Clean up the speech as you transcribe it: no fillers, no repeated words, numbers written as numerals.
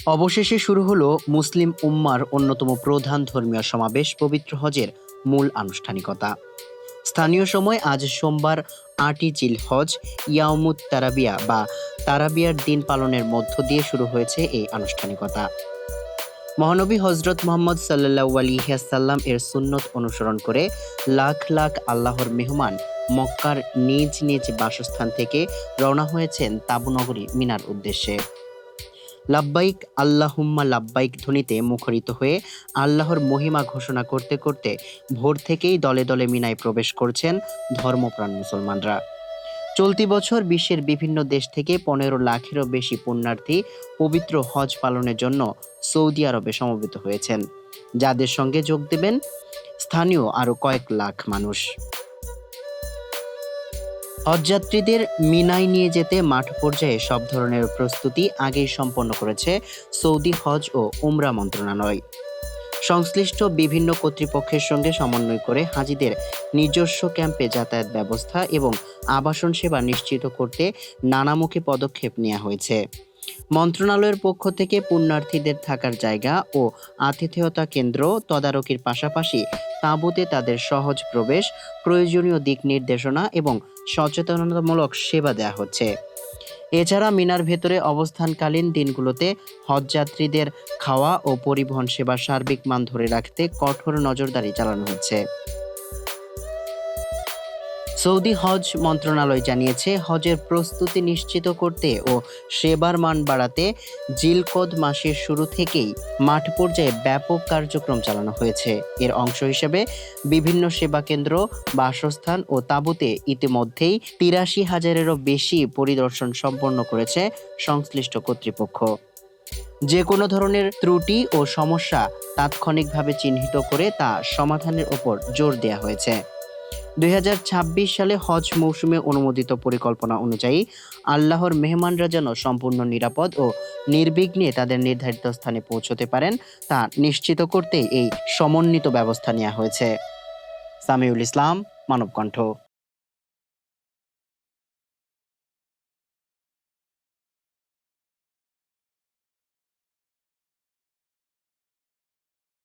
অবশেষে শুরু হলো মুসলিম উম্মার অন্যতম প্রধান ধর্মীয় সমাবেশ পবিত্র হজের মূল আনুষ্ঠানিকতা। স্থানীয় সময় আজ সোমবার ৮ই জিলহজ ইয়াউমুত তারাবিয়া বা তারাবিয়ার দিন পালনের মধ্য দিয়ে শুরু হয়েছে এই আনুষ্ঠানিকতা। মহানবী হজরত মোহাম্মদ সাল্লাল্লাহু আলাইহি ওয়াসাল্লাম এর সুন্নত অনুসরণ করে লাখ লাখ আল্লাহর মেহমান মক্কার নিজ নিজ বাসস্থান থেকে রওনা হয়েছেন তাবুনগরী মিনার উদ্দেশ্যে। লাব্বাইক আল্লাহুম্মা লাব্বাইক ধ্বনিতে মুখরিত হয়ে আল্লাহর মহিমা ঘোষণা করতে করতে ভোর থেকেই দলে দলে মিনায় প্রবেশ করছেন ধর্মপ্রাণ মুসলমানরা। চলতি বছর বিশ্বের বিভিন্ন দেশ থেকে ১৫ লাখেরও বেশি পুণ্যার্থী পবিত্র হজ পালনের জন্য সৌদি আরবে সমবেত হয়েছেন, যাদের সঙ্গে যোগ দেবেন স্থানীয় আরও কয়েক লাখ মানুষ। হজযাত্রীদের মিনায় নিয়ে যেতে মাঠ পর্যায়ে সব ধরনের প্রস্তুতি আগেই সম্পন্ন করেছে সৌদি হজ ও উমরা মন্ত্রণালয়। সংশ্লিষ্ট বিভিন্ন কর্তৃপক্ষের সঙ্গে সমন্বয় করে হাজিদের নিজস্ব ক্যাম্পে যাতায়াত ব্যবস্থা এবং আবাসন সেবা নিশ্চিত করতে নানামুখী পদক্ষেপ নেওয়া হয়েছে। মন্ত্রণালয়ের পক্ষ থেকে পুণ্যার্থীদের থাকার জায়গা ও আতিথেয়তা কেন্দ্র তদারকির পাশাপাশি তাঁবুতে তাদের সহজ প্রবেশ, প্রয়োজনীয় দিক নির্দেশনা এবং সচেতনতামূলক সেবা দেওয়া হচ্ছে। এছাড়া মিনার ভেতরে অবস্থানকালীন দিনগুলোতে হজযাত্রীদের খাওয়া ও পরিবহন সেবার সার্বিক মান ধরে রাখতে কঠোর নজরদারি চালানো হচ্ছে। সৌদি হজ মন্ত্রণালয় জানিয়েছে, হজের প্রস্তুতি নিশ্চিত করতে ও সেবার মান বাড়াতে জিলকদ মাসের শুরু থেকেই মাঠ পর্যায়ে ব্যাপক কার্যক্রম চালানো হয়েছে। এর অংশ হিসেবে বিভিন্ন সেবা কেন্দ্র, বাসস্থান ও তাঁবুতে ইতিমধ্যেই ৮৩,০০০-এরও বেশি পরিদর্শন সম্পন্ন করেছে সংশ্লিষ্ট কর্তৃপক্ষ। যে কোনো ধরনের ত্রুটি ও সমস্যা তাৎক্ষণিকভাবে চিহ্নিত করে তা সমাধানের ওপর জোর দেওয়া হয়েছে। ২০২৬ সালে হজ মৌসুমে অনুমোদিত পরিকল্পনা অনুযায়ী আল্লাহর মেহমানরা যেন সম্পূর্ণ নিরাপদ ও নির্বিঘ্নে তাদের নির্ধারিত স্থানে পৌঁছতে পারেন তা নিশ্চিত করতে এই সমন্বিত ব্যবস্থা নেওয়া হয়েছে। সামিউল ইসলাম, মানবকণ্ঠ।